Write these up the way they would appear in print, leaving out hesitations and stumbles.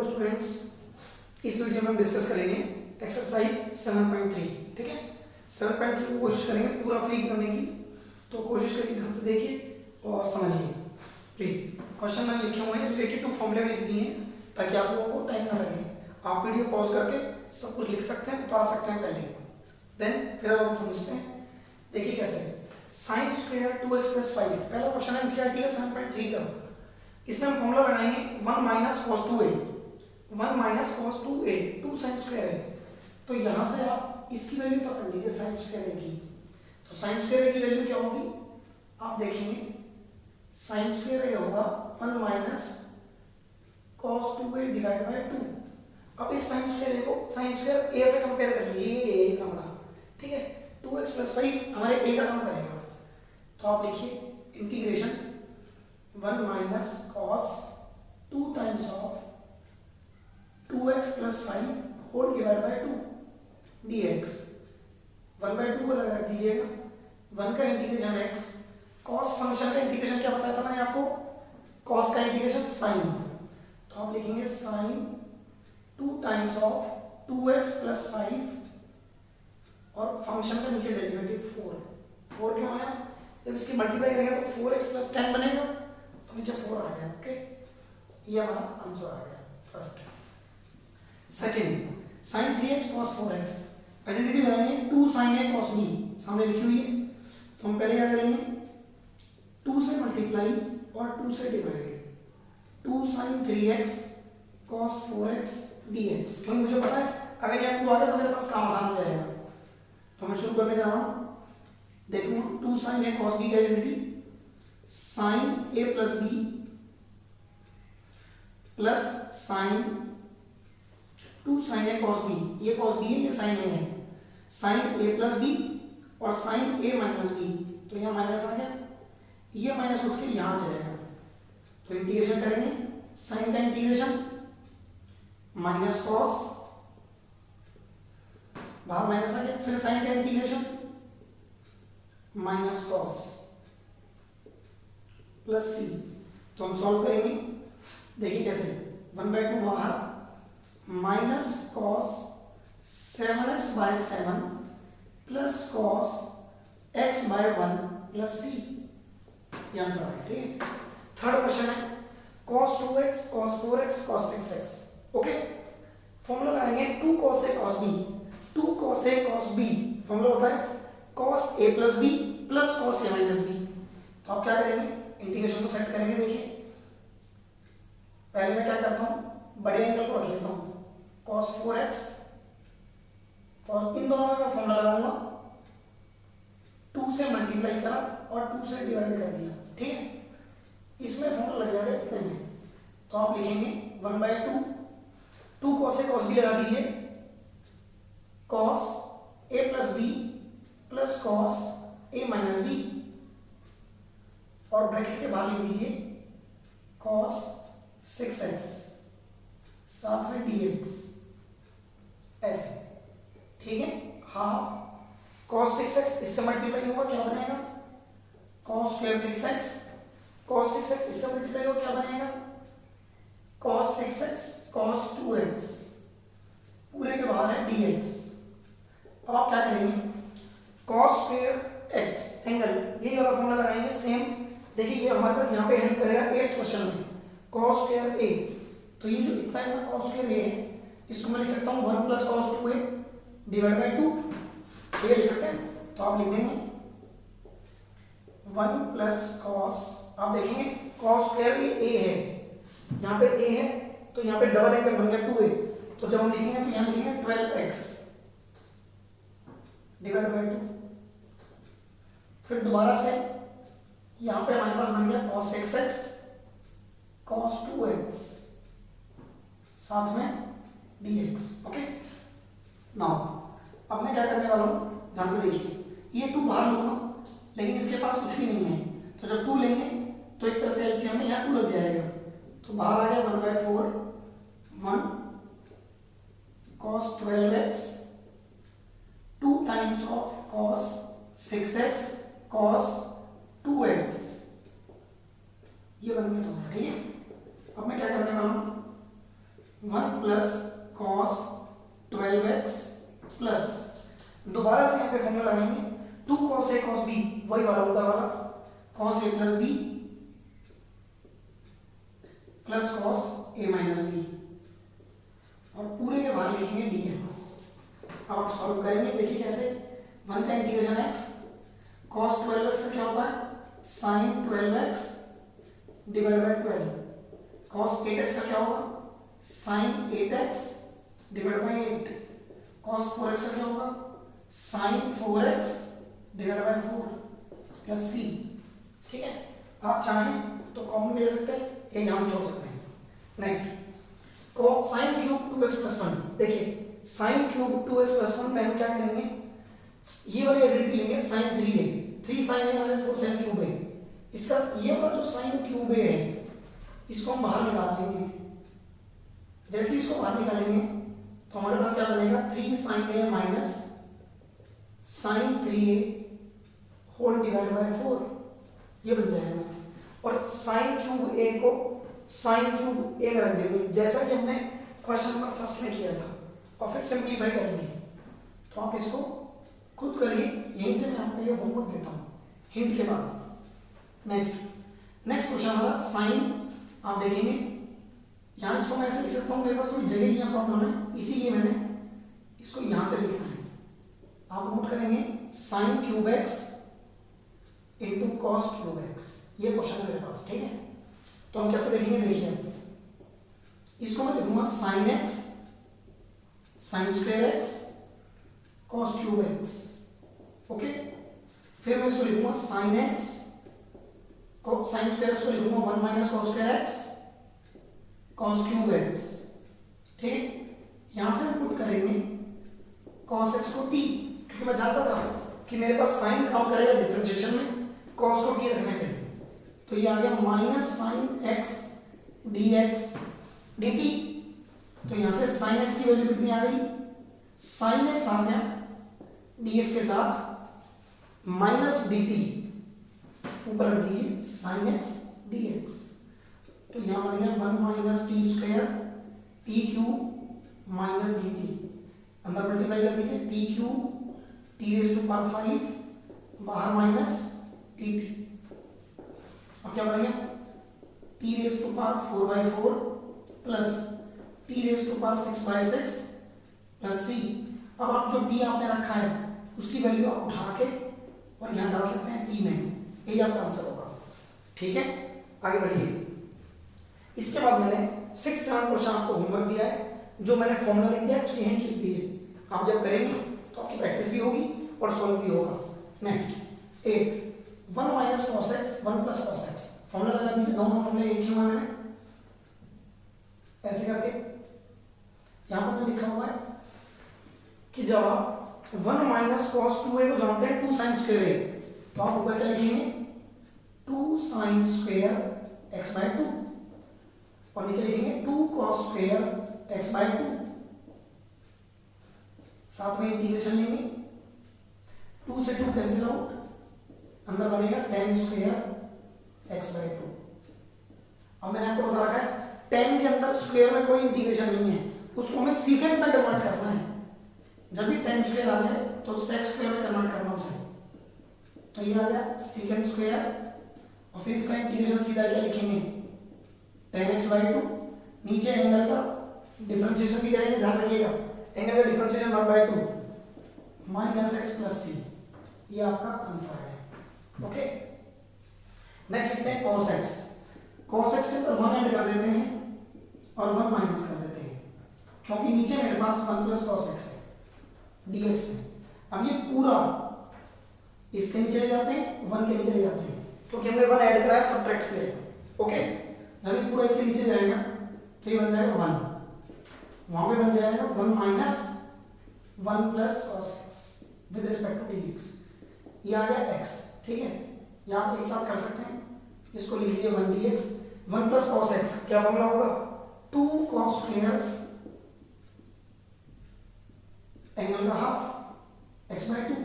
Students, इस video में हम डिस्कस करेंगे एक्सरसाइज 7.3। ठीक है, 7.3 को कोशिश करेंगे पूरा फ्री करने की, तो कोशिश करिए ध्यान से देखिए और समझिए प्लीज। क्वेश्चन मैंने लिखे हुए हैं, रिलेटेड टू फॉर्मूले में लिख दिए हैं ताकि आप लोगों को टाइम ना लगे। आप वीडियो पॉज करके सब कुछ लिख सकते हैं, उतार सकते हैं पहले, देन फिर अब हम समझते हैं। देखिए कैसे, साइन स्क्वायर 2x + 5 पहला क्वेश्चन है एनसीईआरटी का 7.3 का। इसमें हम फॉर्मूला लगाएंगे 1 - cos 2a, 1 - cos 2a, 2 sin square है, तो यहां से आप इसकी वैल्यू पकड़ लीजिए sin स्क्वायर a की। तो sin स्क्वायर a की वैल्यू क्या होगी, आप देखेंगे sin स्क्वायर a होगा 1 - cos 2a / 2। अब इस sin स्क्वायर a को sin स्क्वायर a से कंपेयर कर लीजिए, ये a नंबर, ठीक है। 2x + 5 हमारे a का काम करेगा, तो आप लिखिए integration 1 - cos 2 times of 2x + 5 whole divide by 2 dx। 1/2 को लगा दीजिएगा, 1 का इंटीग्रेशन x, cos फंक्शन का इंटीग्रेशन क्या बताया था मैंने आपको, cos का इंटीग्रेशन sin, तो आप लिखेंगे sin 2 times of 2x + 5 और फंक्शन का नीचे डेरिवेटिव 4 क्यों आया, जब इसकी मल्टीप्लाई करेंगे तो 4x + 10 बनेगा, तो नीचे 4 आ गया। ओके, ये हमारा आंसर आ गया first. Second, sin 3x cos 4x, identity लगाएंगे 2 sin a cos b, सामने लिखी हुई है, तो हम पहले क्या करेंगे 2 से मल्टीप्लाई और 2 से divide, 2 sin 3x cos 4x dx। तो मुझे पता है अगर ये 2 आ गया तो मेरे पास काम आसान हो जाएगा, तो मैं शुरू करने जा रहा हूं। देखो 2 sin a cos b का identity sin a + b plus sin 2 sin a cos b, ये cos b है, ये sin a है, sin a + b और sin a - b, तो यहाँ माइनस आ गया, ये माइनस उठ के यहाँ जाएगा, तो इंटीग्रेशन करेंगे sin का इंटीग्रेशन माइनस cos, बाहर माइनस आ गया, फिर sin का integration minus cos plus c। तो हम सॉल्व करेंगे, देखिए कैसे, 1/2 बाहर, minus cos 7x/7 plus cos x/1 plus c, ये आंसर है। ठीक है, थर्ड क्वेश्चन है cos 2x cos 4x cos 6x। Okay, formula लगाएंगे 2 cos a cos b, 2 cos a cos b, formula होता है cos a + b plus cos a - b। तो आप क्या करेंगे, इंटीग्रेशन को सेट करेंगे। देखिए पहले मैं क्या करता हूं, बड़े एंगल को रख लेता हूं, cos 4x, और इन दोनों में मैं फॉर्मूला लगाऊंगा 2 से मल्टीप्लाई करा और 2 से डिवाइड कर दिया, ठीक है, इसमें फॉर्मूला लग जाएगा इतने में, तो आप लिखेंगे 1/2, 2 cos a cos b लगा दीजिए, cos a + b plus cos a - b, और ब्रैकेट के बाहर लिख दीजिए cos 6x साथ में dx, ऐसे, ठीक है। हाफ cos 6x इससे मल्टीप्लाई होगा, क्या बनेगा cos square 6x, cos 6x इससे मल्टीप्लाई होगा, क्या बनेगा cos 6x cos 2x, पूरे के बाहर है dx। अब आप क्या करेंगे, cos स्क्वायर x एंगल, यही वाला फॉर्मूला लगाएंगे सेम। देखिए ये हमारे पास यहाँ पे हेल्प करेगा 8th क्वेश्चन में, cos स्क्वायर a, तो ये जो इतना इतना cos स्क्वायर a है, इसको मैं लिख सकता हूँ 1 + cos 2a / 2, ठीक है, लिख सकते हैं। तो आप लिख देंगे 1 + cos, आप देखेंगे cos स्क्वायर a है, यहाँ पे a है, तो यहाँ पे डबल एंगल बन गया 2a, तो जब हम लिखेंगे तो यहाँ लिखेंगे 12x / 2, फिर दोबारा से यहाँ पे हमारे पास बन गया cos 6x cos 2x साथ में dx। ओके, नाउ अब मैं क्या करने वाला हूँ, ध्यान से देखिए, ये 2 बाहर लूंगा, लेकिन इसके पास कुछ भी नहीं है, तो जब 2 लेंगे तो एक तरह से एलसीएम में यहाँ 2 लग जाएगा, तो बाहर आ गया 1/4, 1 cos 12x 2 times of cos 6x cos 2x, ये बन गया, ठीक है। अब मैं क्या करने वाला हूँ, 1 प्लस कॉस 12x प्लस, दोबारा से यहाँ पे फॉर्मूला लगाएंगे 2 cos a cos b, वही वाला होता वाला cos a plus b plus cos a minus b, और पूरे के बाहर लिखेंगे dx। अब आप सॉल्व करेंगे, देखिए कैसे। 1 का इंटीग्रेशन x, cos 12x का क्या होता है sin 12x divide by 12, cos 8x का क्या होगा sin 8x divide by 8, cos 4x का क्या होगा sin 4x divide by 4 plus c। ठीक है, आप चाहें तो कॉमन भी ले सकते हैं, ये यहां छोड़ सकते हैं। Next sin cube 2x plus 1, देखिए sin क्यूब 2x प्लस 1 में हम क्या करेंगे, ये वाली आइडेंटिटी लेंगे sin 3a, 3 sin a minus 4 sin cube a, इसका ये वाला जो sin क्यूब a है इसको हम बाहर निकाल लेंगे। जैसे ही इसको बाहर निकालेंगे तो हमारे पास क्या बनेगा 3 sin a minus sin 3a whole divide by 4, ये बन जाएगा। और sin क्यूब a को sin क्यूब a में रख देंगे, जैसा कि हमने क्वेश्चन नंबर फर्स्ट में किया था, और फिर सिंप्लीफाई करेंगे। तो आप इसको खुद करिए, यहीं से मैं आपको ये होमवर्क देता हूँ हिंट के बाद। नेक्स्ट क्वेश्चन हमारा साइन, आप देखेंगे यहाँ इसको मैं ऐसे लिख सकता हूँ, मेरे पास थोड़ी जगह की यहाँ प्रॉब्लम है, इसीलिए मैंने इसको यहाँ से लिखना है। आप नोट करेंगे sine cube x into cos cube x, ये क्वेश्चन है मेरे पास। ठीक है, तो हम कैसे देखेंगे, देखिए इसको मैं लिखूंगा sine x sine square x cos cube x. Okay, फिर मैं इसको लिखूंगा sine x sine square x को लिखूंगा 1 minus cos square x cos cube x. ठीक, यहां से हम पुट करेंगे कॉस एक्स को t, क्योंकि मैं जानता था कि मेरे पास साइन काउंट करेगा डिफरेंशिएशन में, कॉस को t रखने के लिए, तो ये आ गया minus sine x D x D T. तो यहां से साइन एक्स की वैल्यू कितनी आ गई, साइन एक्स आ गया dx के साथ माइनस डी टी, ऊपर रख दीजिए साइन एक्स dx, तो यहां बन गया 1 minus t square t cube minus d t, अंदर मल्टीप्लाई कर दीजिए t cube t raise to power 5, बाहर माइनस टी टी, अब क्या बन गया t raise to power 4/4 plus t raise to power 6/6 plus c. अब आप जो टी आपने रखा है उसकी वैल्यू आप उठा के और यहां डाल सकते हैं टी में, ये आपका आंसर होगा। ठीक है, आगे बढ़िए। इसके बाद मैंने 6-7 क्वेश्चन आपको होमवर्क दिया है, जो मैंने फॉर्मूला लिख दिया है, उसकी हिंट लिख दी है। आप जब करेंगे तो आपकी प्रैक्टिस भी होगी और सॉल्व भी होगा। Next 8 1 minus cos x 1 plus cos x, formula लगा दीजिए, दोनों फॉर्मूले एक ही हुआ मैंने ऐसे करके। यहां पर लिखा हुआ है कि जब आप 1 माइनस कॉस 2a को जानते हैं 2 साइन स्क्वायर a, तो आप ऊपर क्या लिखेंगे 2 साइन स्क्वायर x बाय 2, और नीचे लिखेंगे 2 कॉस स्क्वायर x बाय 2, साथ में इंटीग्रेशन लेंगे 2 से 2 कैंसिल आउट, अंदर बनेगा tan स्क्वायर x बाय 2। अब मैंने आपको बता रखा है tan के अंदर स्क्वायर में कोई इंटीग्रेशन नहीं है, उसको हमें सीकेंड में कन्वर्ट करना है। जब भी tan स्क्वायर आ जाए तो sec स्क्वायर में कन्वर्ट करना उसे, तो ये आ गया सीकेंड स्क्वायर, और फिर इसका इंटीग्रेशन सीधा क्या लिखेंगे tan x बाय 2, नीचे एंगल का डिफरेंशिएशन भी करेंगे, ध्यान रखिएगा एंगल का डिफरेंशिएशन 1/2 माइनस x प्लस सी, ये आपका आंसर है। ओके, नेक्स्ट लिखते हैं cos x। cos x के अंदर 1 ऐड कर देते हैं और 1 माइनस कर देते हैं, क्योंकि नीचे मेरे पास 1 प्लस cos x है dx में। अब ये पूरा इसके नीचे ले जाते हैं, 1 के नीचे ले जाते हैं, क्योंकि हमने 1 ऐड करा है, सब्ट्रैक्ट किया। ओके, जब ये पूरा इसके नीचे जाएगा तो ये बन जाएगा 1, वहां पे बन जाएगा 1 minus 1 plus cos x with respect to dx, ये आ गया x। ठीक है, ये आप एक साथ कर सकते हैं, इसको लिख लीजिए 1 dx 1 प्लस cos x, क्या फॉर्मूला होगा 2 cos स्क्वायर एंगल का हाफ x बाय 2।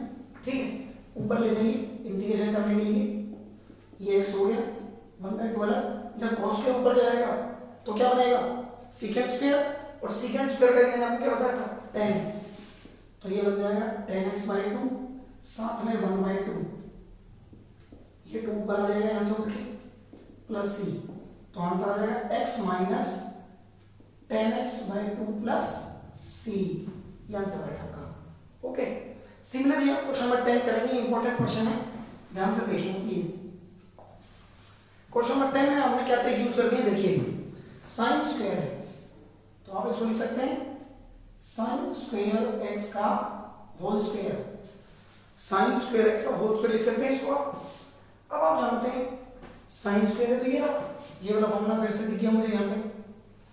ठीक है, ऊपर ले जाइए इंटीग्रेशन करने के लिए, ये x हो गया 1/12, जब cos के ऊपर जाएगा तो क्या बनेगा सीकेंड स्क्वायर और सेकेंड स्क्वायर का मैंने आपको क्या बताया था 10x, तो ये बन जाएगा 10x/2 साथ में 1/2, ये 2 ऊपर आ जाएगा यहाँ से उठ के प्लस c, तो आंसर आ जाएगा x minus 10x/2 plus c, ये आंसर है आपका। ओके, सिमिलरली आप क्वेश्चन नंबर 10 करेंगे, इंपॉर्टेंट क्वेश्चन है, ध्यान से देखिए प्लीज। क्वेश्चन नंबर 10 में हमने क्या ट्रिक यूज करनी है, देखिए sin स्क्वायर x, तो आप इसको लिख सकते हैं sin स्क्वायर x का whole square, sin square x का होल स्क्वायर लिख सकते हैं इसको। अब आप जानते हैं sin स्क्वायर है तो ये वाला फॉर्मूला फिर से दिख गया मुझे यहाँ पे,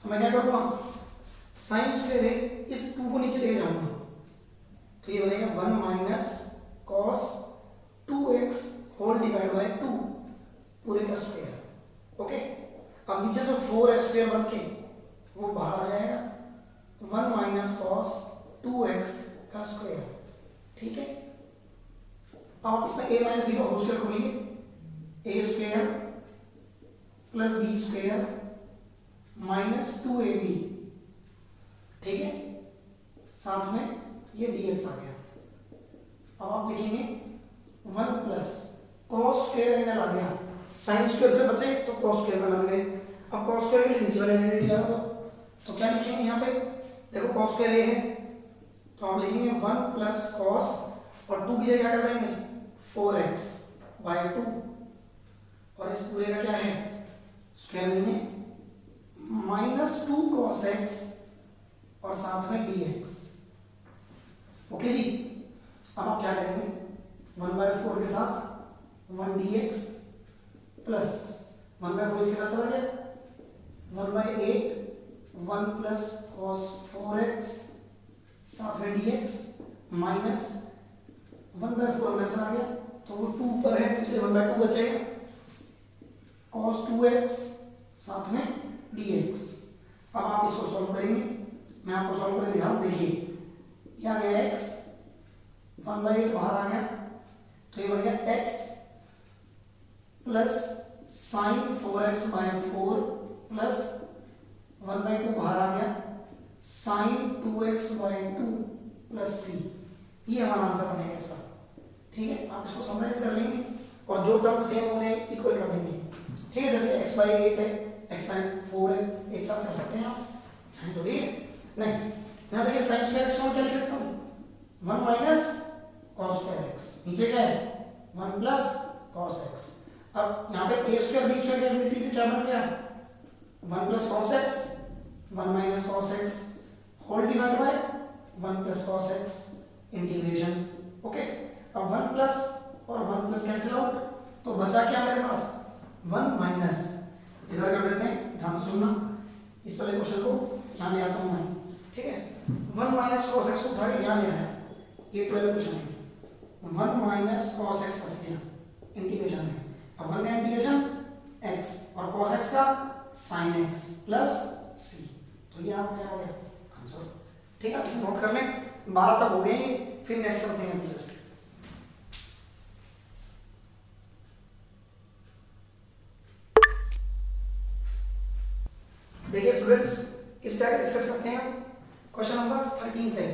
तो मैं क्या करूँगा sin स्क्वायर है इस 2 को नीचे लेके जाऊंगा, तो ये बनेगा 1 minus cos 2x whole divide by 2 पूरे का स्क्वायर। ओके, अब नीचे जो 4x स्क्वायर बन के वो बाहर आ जाएगा, 1 माइनस cos 2x का स्क्वायर, ठीक है। आप इसमें a माइनस b का होल स्क्वायर खोलिए, a square plus b square minus 2ab, ठीक है, साथ में ये dx आ गया। अब आप लिखेंगे 1 प्लस cos स्क्वायर एंगल आ गया, sin स्क्वायर से बचे तो cos स्क्वायर में बन गए। अब cos स्क्वायर के लिए नीचे वाले यूनिट लिया तो क्या लिखेंगे यहाँ पे, देखो cos स्क्वायर ये है, तो आप लिखेंगे 1 प्लस cos और 2 की जगह क्या कर देंगे 4x/2, और इस पूरे का क्या है स्क्वायर नहीं है, माइनस 2 cos x और साथ में dx। ओके जी, अब आप क्या करेंगे 1/4 के साथ 1 dx प्लस 1/4 इसके साथ चला गया 1/8 1 प्लस cos 4x साथ में dx माइनस 1/4 अंदर चला गया, तो वो 2 ऊपर है तो इसलिए 1/2 बचेगा, cos 2x साथ में dx। अब आप इसको सॉल्व करेंगे, मैं आपको सॉल्व करके दिखा रहा हूं, देखिए ये आ गया x 1/8 बाहर आ गया, तो ये बन गया x plus sin 4x/4 plus 1/2 बाहर आ गया sin 2x/2 प्लस c, ये हमारा आंसर बनेगा इसका, ठीक है। आप इसको समराइज कर लेंगे और जो टर्म सेम होने इक्वल कर देंगे, ठीक है। जैसे x/8 है, x/4 है, एक साथ कर सकते हैं आप चाहे तो, ठीक है। नेक्स्ट यहाँ देखिए sin स्क्वायर x को क्या लिख सकता हूँ 1 माइनस cos स्क्वायर x, नीचे क्या है 1 प्लस cos x। अब यहाँ पे a स्क्वायर b स्क्वायर की यूनिटी से क्या बन गया 1 plus cos x 1 minus cos x whole divide by 1 plus cos x integration. Okay, अब 1 प्लस और 1 प्लस कैंसिल आउट, तो बचा क्या मेरे पास 1 माइनस, इधर कर देते हैं, ध्यान से सुनना, इस वाले क्वेश्चन को यहाँ ले आता हूँ मैं, ठीक है। 1 माइनस cos x उठा के यहाँ ले आया, ये 12 क्वेश्चन है, 1 माइनस cos x बच गया, इंटीग्रेशन है, अब 1 का इंटीग्रेशन x और cos x का sin x प्लस c, तो ये आपका क्या हो गया आंसर, ठीक है। इसे नोट कर लें, 12 तक हो गए, फिर नेक्स्ट चलते हैं बिजनेस। देखिए स्टूडेंट्स, इस टाइप डिस्कस करते हैं क्वेश्चन नंबर 13 से।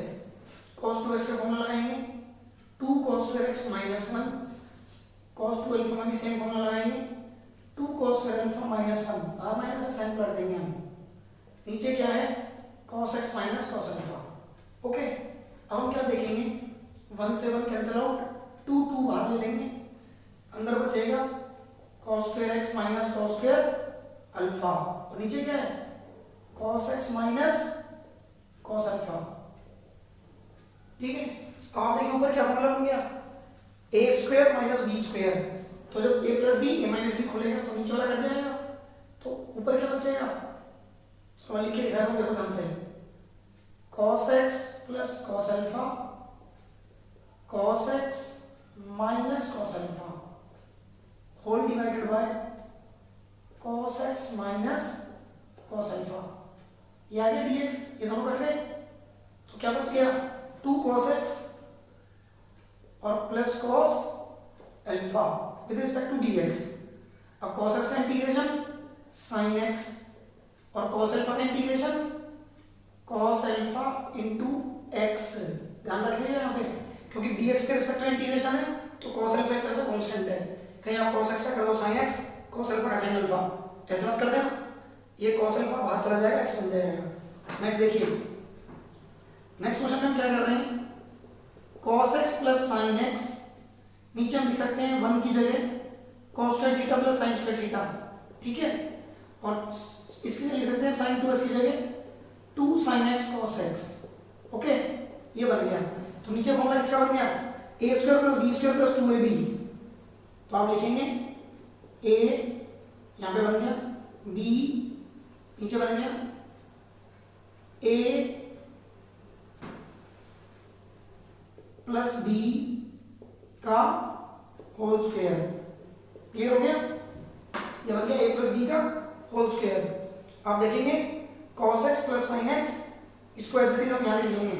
cos 2x का फॉर्मूला लगाएंगे 2 cos square x minus 1, cos 2 alpha में भी सेम फॉर्मूला लगाएंगे 2 cos square alpha minus 1, r minus का साइन पलट देंगे हम, नीचे क्या है cos x minus cos alpha. Okay, अब हम क्या देखेंगे 1 से 1 कैंसिल आउट, 2 बाहर ले लेंगे, अंदर बचेगा cos square x minus cos square alpha, और नीचे क्या है cos x minus cos alpha, ठीक है। आप देखिए ऊपर क्या फॉर्मूला बन गया a square minus b square, तो जब a plus b a minus b खुलेगा तो नीचे वाला कट जाएगा, तो ऊपर क्या बचेगा, तो मैं लिख के दिखा रहा हूँ, देखो ध्यान से, cos x plus cos alpha cos x minus cos alpha whole divided by cos x minus cos alpha, ये आ गया dx, ये दोनों कट गए, तो क्या बच गया 2 cos x और plus cos alpha with respect to dx। अब cos x का इंटीग्रेशन sin x और cos अल्फा का integration cos alpha into x, ध्यान रखिएगा यहाँ पे, क्योंकि dx के रिस्पेक्ट में इंटीग्रेशन है तो cos अल्फा एक तरह से कांस्टेंट है, कहीं आप cos x का कर दो sin x, cos अल्फा का sin अल्फा, ऐसा मत कर देना, ये cos अल्फा बाहर चला जाएगा, x बन जाएगा। नेक्स्ट देखिए, नेक्स्ट क्वेश्चन में हम क्या कर रहे हैं, cos x plus sin x, नीचे हम लिख सकते हैं 1 की जगह cos square theta plus sin square theta, ठीक है, और इसके लिए लिख सकते हैं sin 2x की जगह 2 sin x cos x, okay, ये बन गया। तो नीचे फॉर्मूला किसका बन गया, a square plus b square plus 2ab, तो आप लिखेंगे a यहां पे बन गया, b नीचे बन गया a प्लस b का होल स्क्वायर, क्लियर हो गया, ये बन गया a प्लस b का होल स्क्वायर। आप देखेंगे cos x plus sin x, इसको ऐसे भी हम यहाँ लिख लेंगे,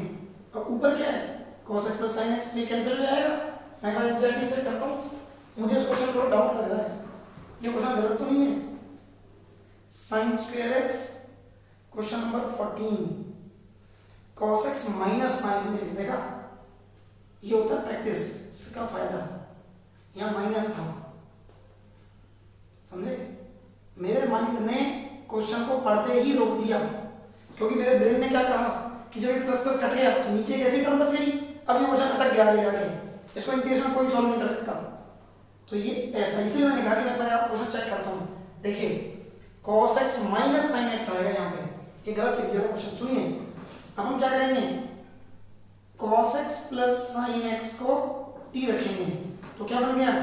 अब ऊपर क्या है cos x plus sin x, में कैंसिल हो जाएगा, मैं बार एनसीईआरटी से करता हूँ, मुझे इस क्वेश्चन पर डाउट लग रहा है, ये क्वेश्चन गलत तो नहीं है, sin square x, question number 14, cos x minus sin x, देखा ये होता है प्रैक्टिस, इसका फायदा, यहाँ माइनस था, समझे, मेरे माइंड ने क्वेश्चन को पढ़ते ही रोक दिया, क्योंकि मेरे ब्रेन ने क्या कहा कि जब ये प्लस प्लस कट गया तो नीचे कैसी टर्म बच गई, अब ये क्वेश्चन अटक गया ले जाके, इसको इंटीग्रेशन कोई सॉल्व नहीं कर सकता, तो ये ऐसा, इसीलिए मैंने कहा कि मैं पहले क्वेश्चन चेक करता हूँ। देखिए cos x minus sin x आएगा यहाँ पे, ये गलत लिख दिया क्वेश्चन, सुनिए अब हम क्या करेंगे, cos x plus sin x को t रखेंगे, तो क्या बन गया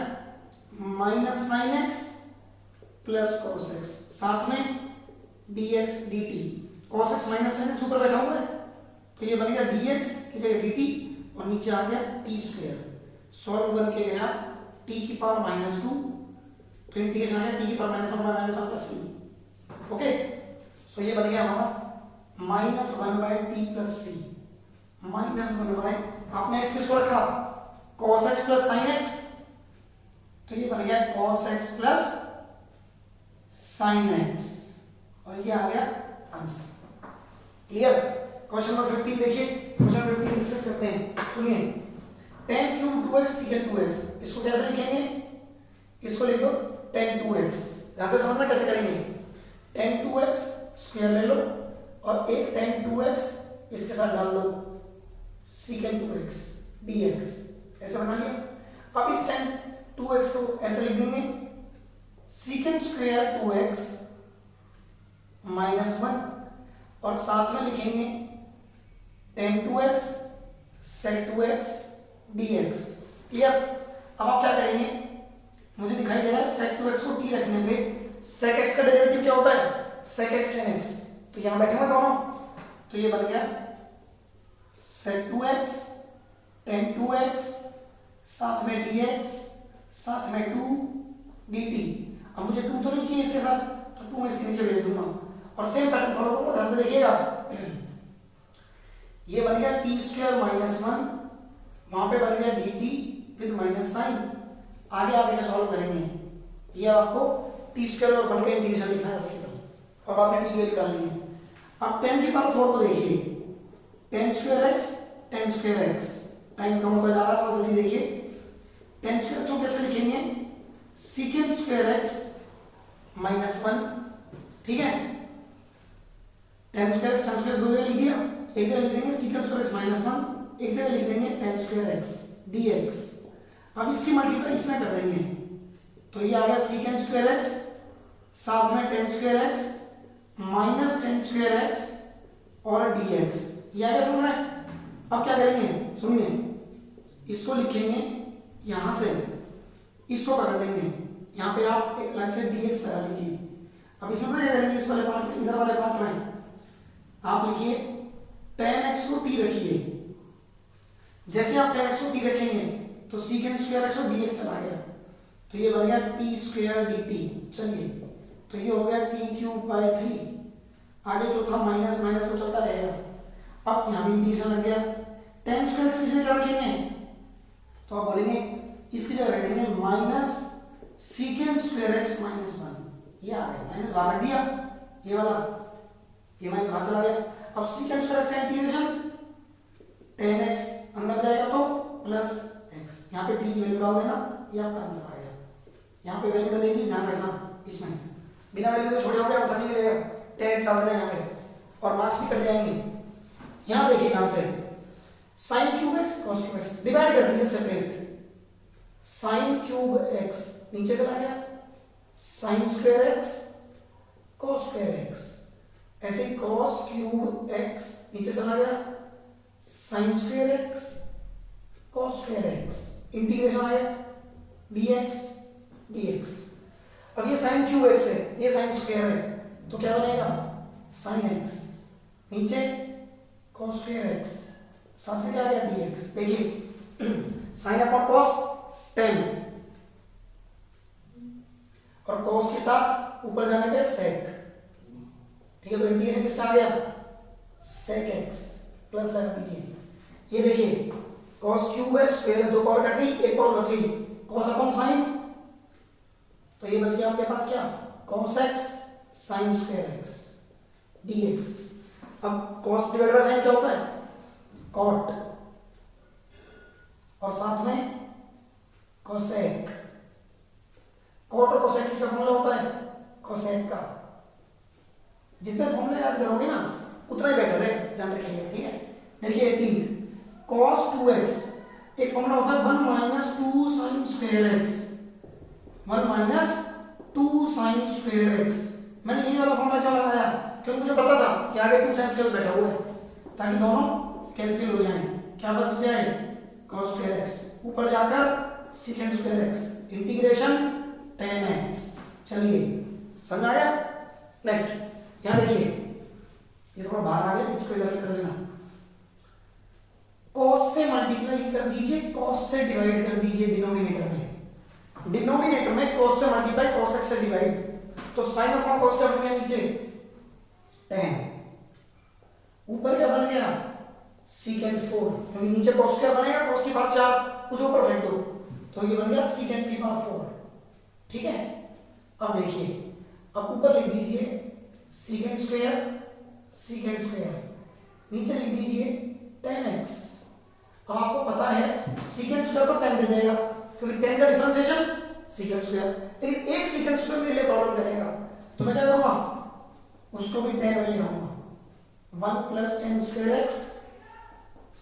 minus sin x plus cos x, साथ में dx dt, cos x minus sin x ऊपर बैठा हुआ है, तो ये बन गया dx की जगह dt, और नीचे आ गया t स्क्वायर, सॉल्व बन के गया t की पावर माइनस 2, तो इंटीग्रेशन आ गया t की power minus 1 minus 1 plus c, okay, so ये बन गया हमारा minus 1 by t plus c, minus 1 by, आपने x किसको रखा cos x plus sin x, तो ये बन गया cos x plus sin x, और ये आ गया आंसर, क्लियर। क्वेश्चन नंबर 15 देखिए, क्वेश्चन नंबर 15 डिस्कस करते हैं, सुनिए, tan cube 2x secant 2x, इसको कैसे लिखेंगे, इसको लिख दो tan 2x, ध्यान से समझना कैसे करेंगे, tan 2x स्क्वायर ले लो और एक tan 2x इसके साथ डाल दो secant 2x dx, ऐसा बना लिया। अब इस tan 2x को ऐसे लिख देंगे secant स्क्वायर 2x माइनस 1, और साथ में लिखेंगे tan 2x sec 2x dx, clear. अब आप क्या करेंगे, मुझे दिखाई दे रहा है sec 2x को t रखने पे sec x का डेरिवेटिव क्या होता है sec x tan x, तो यहां बैठे हुए दोनों, तो ये बन गया sec 2x tan 2x साथ में dx साथ में 2 dt, अब मुझे 2 तो नहीं चाहिए इसके साथ, तो 2 इसके नीचे भेज दूंगा, और सेम पैटर्न फॉलो करो, ध्यान से देखिएगा, ये बन गया t स्क्वायर माइनस 1, वहां पे बन गया dt विद माइनस साइन, आगे आप इसे सॉल्व करेंगे, ये आपको टी स्क्वायर और 1 का इंटीग्रेशन लिखना है उसके बाद, और आपने टी वैल्यू डालनी है। अब 10 की पावर 4 को देखिए, tan स्क्वायर x, टाइम कम होता जा रहा है तो जल्दी देखिए, tan स्क्वायर को कैसे लिखेंगे secant स्क्वायर x माइनस 1, ठीक है, tan square x tan square दो जगह लिख दिया, एक जगह लिख देंगे secant स्क्वायर x माइनस 1, एक जगह लिख देंगे tan स्क्वायर x dx, अब इसकी मल्टीप्लाई इसमें कर देंगे, तो ये आ गया secant स्क्वायर x साथ में tan square x minus tan square x और dx, ये आ गया समझ में। अब क्या करेंगे, सुनिए, इसको लिखेंगे यहां से, इसको पकड़ लेंगे, यहाँ पे आप एक अलग से dx लगा लीजिए, अब इसमें क्या करेंगे, इस वाले पार्ट में, इधर वाले पार्ट में आप लिखिए tan x को t रखिए, जैसे आप tan x को t रखेंगे तो secant स्क्वायर x और dx चला गया, तो ये बन गया t स्क्वायर dt, चलिए तो ये हो गया t क्यूब बाय 3, आगे जो था माइनस माइनस तो चलता रहेगा, अब यहाँ भी इंटीग्रेशन लग गया, tan स्क्वायर x की जगह क्या रखेंगे, तो आप बोलेंगे इसकी जगह रख देंगे minus secant square x minus 1, ये आ गया, माइनस बाहर रख दिया ये वाला, ये माइनस बाहर चला गया। अब secant square x integration tan x अंदर जाएगा तो प्लस x, यहाँ पे t की वैल्यू डाल देना, ये आपका आंसर आ गया। यहाँ पे वैल्यू डलेगी, ध्यान रखना, इसमें बिना वैल्यू के छोटे हो गया आंसर नहीं मिलेगा, tan x डाल देना यहाँ पे और मार्क्स भी कट जाएंगे। यहाँ देखिए ध्यान से, sin cube x cos cube x divide कर दीजिए सेपरेट, sin क्यूब x नीचे चला गया, sin square x cos square x, ऐसे ही cos क्यूब x नीचे चला गया, sin square x cos square x, integration आ गया dx dx। अब ये sin क्यूब x है, ये sin स्क्वायर है, तो क्या बनेगा sin x, नीचे cos स्क्वायर x, साथ में क्या आ गया dx। देखिए sin अपॉन cos tan और cos के साथ ऊपर जाने पे sec, ठीक है, तो इंटीग्रेशन किसका आ गया sec x, प्लस लगा दीजिए। ये देखिए cos क्यूब है, स्क्वायर दो पावर कट गई, एक पावर बच गई, cos अपॉन sin, तो ये बच गया आपके पास क्या cos x sin square x dx। अब cos डिवाइड बाय sin क्या होता है cot, और साथ में cosec, cot और cosec किसका फॉर्मूला होता है cosec का। जितने फॉर्मूले याद करोगे ना उतना ही बेटर है, ध्यान रखिएगा, ठीक है। देखिए 18 cos 2x, एक फॉर्मूला होता है 1 minus 2 sin square x, 1 minus 2 sin square x। मैंने ये वाला फॉर्मूला क्यों लगाया, क्योंकि मुझे पता था कि आगे 2 sin स्क्वायर बैठा हुआ है, ताकि दोनों कैंसिल हो जाएं, क्या बच जाए cos स्क्वायर x, ऊपर जाकर secant square x, integration tan x। चलिए समझ आया। नेक्स्ट यहां देखिए, ये थोड़ा बाहर आ गया, इसको इधर कर देना, cos से मल्टीप्लाई कर दीजिए, cos से डिवाइड कर दीजिए डिनोमिनेटर में, डिनोमिनेटर में cos से मल्टीप्लाई cos x से डिवाइड, तो sin अपॉन cos क्या बन गया नीचे tan, ऊपर क्या बन गया secant 4, क्योंकि नीचे cos क्या बनेगा cos की पावर 4, उस ऊपर फेंक दो, तो ये बन गया secant की पावर 4, ठीक है। अब देखिए, अब ऊपर लिख दीजिए secant स्क्वायर, नीचे लिख दीजिए tan x। अब आपको पता है secant स्क्वायर तो tan दे देगा, क्योंकि tan का डिफरेंशिएशन secant स्क्वायर, लेकिन एक secant स्क्वायर मेरे लिए प्रॉब्लम करेगा, तो मैं क्या करूंगा उसको भी tan में ले आऊंगा, 1 plus tan square x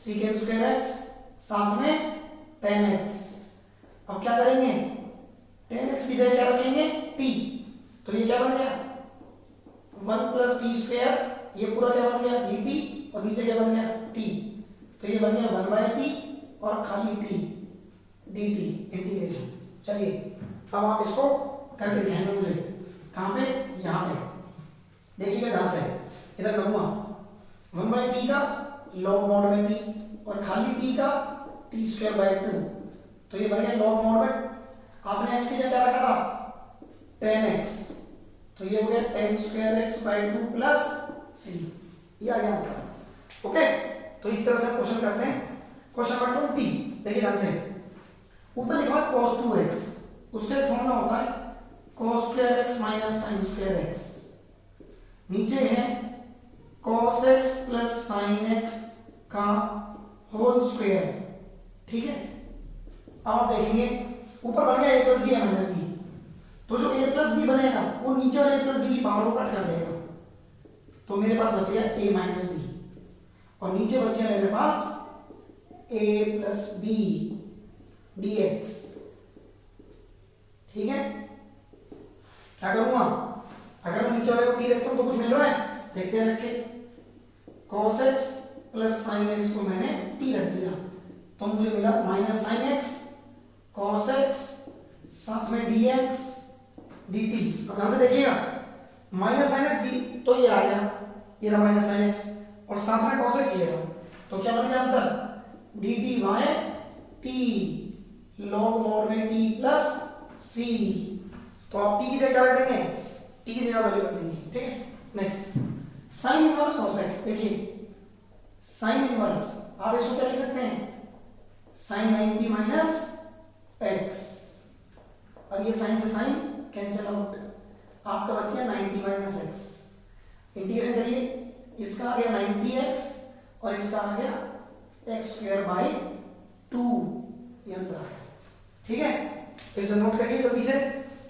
secant square x साथ में tan x। अब क्या करेंगे tan x की जगह क्या रखेंगे t, तो ये क्या बन गया 1 प्लस टी स्क्वायर, ये पूरा क्या बन गया dt, और नीचे क्या बन गया t, तो ये बन गया 1 बाय टी और खाली t dt इंटीग्रेशन। चलिए अब आप इसको करके दिखाएंगे मुझे, कहां पे, यहां पे देखिएगा ध्यान से, इधर करूंगा 1 बाय टी का log mod में t और खाली t का t स्क्वायर बाय 2, तो ये बन गया log mod में, आपने x की जगह क्या रखा था tan x, तो ये हो गया tan square x by 2 plus c, ये आ गया आंसर। ओके, तो इस तरह से क्वेश्चन करते हैं। क्वेश्चन नंबर 20, देखिए ध्यान से, ऊपर लिखा है cos 2x, उसका एक फॉर्मूला होता है cos square x minus sin square x, नीचे है cos x plus sin x का होल स्क्वायर, ठीक है। अब आप देखेंगे ऊपर बन गया a plus b minus b, तो जो a प्लस बी बनेगा वो नीचे वाले a प्लस बी की पावर को कट कर देगा, तो मेरे पास बच गया a माइनस बी, और नीचे बच गया मेरे पास a प्लस बी dx, ठीक है। क्या करूंगा, अगर मैं नीचे वाले को t रखता हूं तो कुछ मिल रहा है, देखते हैं रख के, cos x plus sin x को मैंने t रख दिया, तो मुझे मिला minus sin x cos x साथ में dx dt। अब ध्यान से देखिएगा, माइनस sin x d, तो ये आ गया, ये रहा माइनस sin x और साथ में cos x ये रहा, तो क्या बन गया answer dt by t log mod में t प्लस c, तो आप t की जगह क्या रख देंगे, t की जगह वैल्यू रख देंगे, ठीक है। Next sin inverse cos x, देखिए sin इनवर्स आप इसको क्या लिख सकते हैं sin 90 माइनस x, अब ये sin से sin कैंसिल आउट, आपका बच गया 90 माइनस x, इंटीग्रेशन करिए इसका आ गया 90x और इसका आ गया x²/2, ये आंसर आ गया। ठीक है, तो इसे नोट करिए जल्दी से।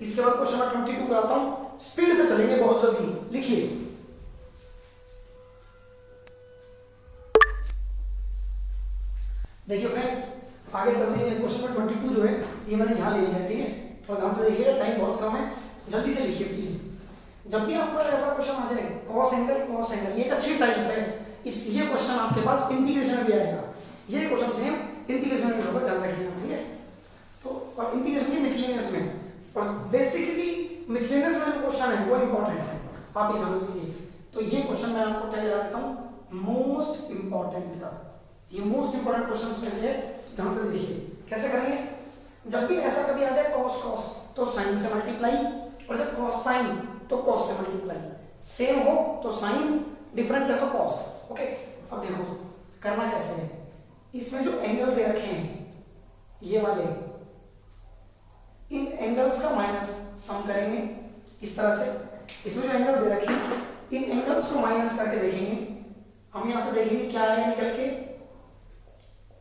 इसके बाद क्वेश्चन नंबर 22 कराता हूं, स्पीड से चलेंगे बहुत जल्दी, लिखिए। देखिए फ्रेंड्स, आगे चलते हैं। क्वेश्चन नंबर 22 जो है ये मैंने यहाँ ले लिया है, ठीक है। थोड़ा ध्यान से देखिएगा, टाइम बहुत कम है, जल्दी से लिखिए प्लीज। जब भी आपको ऐसा क्वेश्चन आ जाए कॉस एंगल, ये एक अच्छी टाइप है। ये क्वेश्चन आपके पास इंटीग्रेशन में भी आएगा। ये क्वेश्चन सेम इंटीग्रेशन में होगा, ध्यान रखिएगा, ठीक है। तो और इंटीग्रेशन की मिसलेनियस में, और बेसिकली मिसलेनियस में जो क्वेश्चन है वो इंपॉर्टेंट है, आप ये समझ लीजिए। तो ये क्वेश्चन मैं आपको टैग लगा देता हूँ मोस्ट इंपॉर्टेंट का। ये मोस्ट इंपॉर्टेंट क्वेश्चन में से, ध्यान से देखिए कैसे करेंगे। जब भी ऐसा कभी आ जाए कॉस तो साइन से मल्टीप्लाई, और जब कॉस साइन तो कॉस से मल्टीप्लाई। सेम हो तो साइन, डिफरेंट है तो कॉस। ओके, अब देखो करना कैसे है। इसमें जो एंगल दे रखे हैं ये वाले, इन एंगल्स का माइनस सम करेंगे इस तरह से। इसमें जो एंगल दे रखे हैं इन एंगल्स को माइनस करके देखेंगे। हम यहां से देखेंगे क्या आएगा निकल के,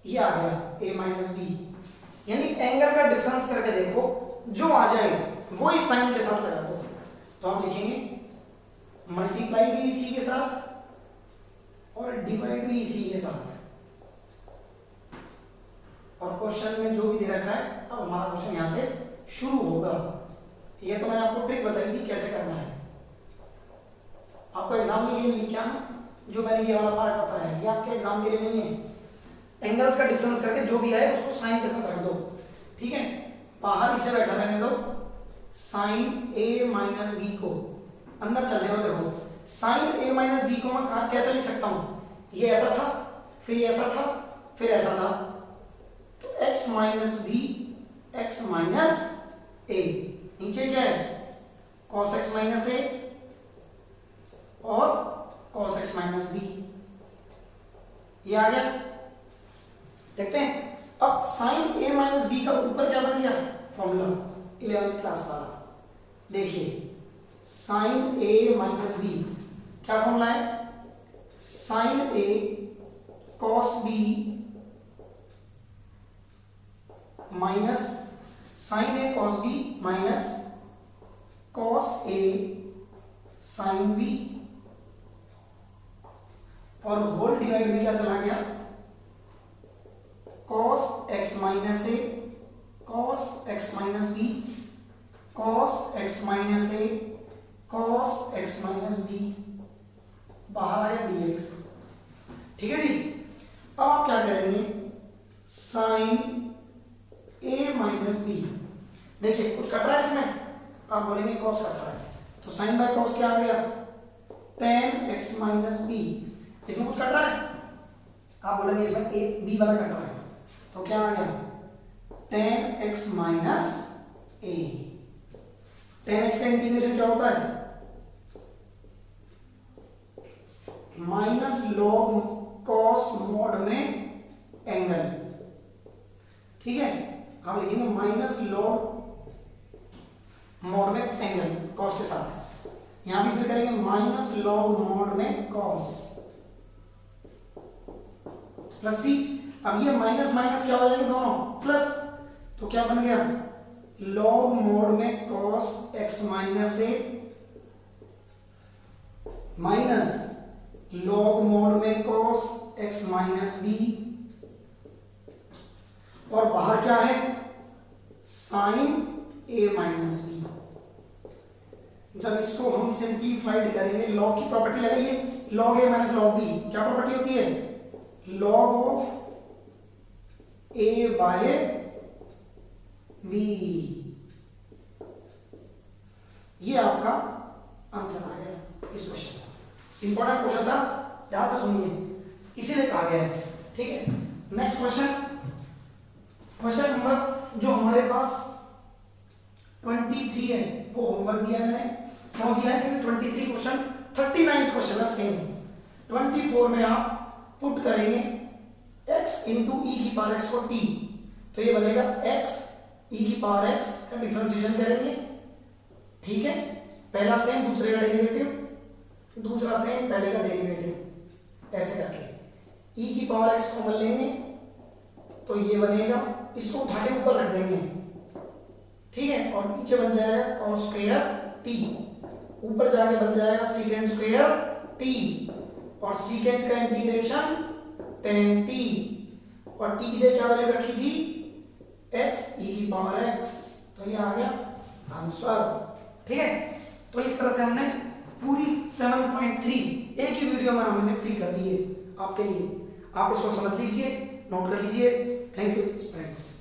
ये आ गया a - b, यानी एंगल का डिफरेंस करके देखो, जो आ जाए वो ही साइन के साथ लगा दो। तो हम लिखेंगे मल्टीप्लाई भी इसी के साथ और डिवाइड भी इसी के साथ। और क्वेश्चन में जो भी दे रखा है, अब हमारा क्वेश्चन यहां से शुरू होगा। ये तो मैंने आपको ट्रिक बताई थी कैसे करना है। आपको एग्जाम में ये नहीं क्या है, जो मैंने ये वाला पार्ट बताया है, ये आपके एग्जाम के लिए नहीं है। एंगल्स का डिफरेंस करके जो भी आए उसको साइन के साथ रख दो, ठीक है। बाहर इसे बैठा रहने दो, साइन a - b को अंदर चले हो। देखो साइन a - b को मैं कैसे लिख सकता हूं, ये ऐसा था, फिर ये ऐसा था, फिर ऐसा था, तो x - b x - a, नीचे क्या है cos x - a और cos x - b, ये आ गया। देखते हैं अब साइन a - b का ऊपर क्या बन गया फॉर्मूला 11th क्लास वाला। देखिए साइन a - b क्या फॉर्मूला है, sine a cos b minus sine a cos b minus cos a sine b, और होल डिवाइड में क्या चला गया cos x - a cos x - b cos x - a cos x - b, बाहर आया dx। ठीक है जी। अब आप क्या करेंगे, साइन a - b, देखिए कुछ कट रहा है इसमें, आप बोलेंगे cos कट रहा है, तो साइन बाय cos क्या आ गया tan x - b। इसमें कुछ कट रहा है, आप बोलेंगे इसमें a b वाला कट रहा है, तो क्या आ गया tan x - a। tan x का इंटीग्रेशन क्या होता है माइनस log cos mod में एंगल, ठीक है। आप लिखेंगे माइनस log mod में एंगल cos के साथ, यहां भी फिर करेंगे माइनस log mod में cos प्लस c। अब ये माइनस माइनस क्या हो जाएंगे दोनों प्लस, तो क्या बन गया log mod में cos x - a minus log mod में cos x - b, और बाहर क्या है sin a - b। जब इसको हम सिंप्लीफाइड करेंगे, log की प्रॉपर्टी लगाइए, log a - log b क्या प्रॉपर्टी होती है log of a by b, ये आपका आंसर आ गया इस क्वेश्चन का। इंपॉर्टेंट क्वेश्चन था, ध्यान से सुनिए, इसीलिए कहा गया है, ठीक है। नेक्स्ट क्वेश्चन नंबर जो हमारे पास 23 है, वो होमवर्क दिया है, क्यों दिया है क्योंकि 23 क्वेश्चन 39 क्वेश्चन है सेम। 24 में आप पुट करेंगे x इंटू ई की पावर x को t, तो ये बनेगा x e की पावर x का डिफरेंशिएशन करेंगे, ठीक है। पहला सेम दूसरे का डेरिवेटिव, दूसरा सेम पहले का डेरिवेटिव, ऐसे करके e की पावर x कॉमन लेंगे तो ये बनेगा, इसको उठा के ऊपर रख देंगे, ठीक है, और नीचे बन जाएगा cos स्क्वायर t, ऊपर जाके बन जाएगा secant स्क्वायर t, और secant का इंटीग्रेशन tan t, और t की जगह क्या वैल्यू रखी थी x e की पावर x, तो ये आ गया आंसर। ठीक है, तो इस तरह से हमने पूरी 7.3 एक ही वीडियो में हमने फ्री कर दी है आपके लिए। आप इसको समझ लीजिए, नोट कर लीजिए। Thank you friends.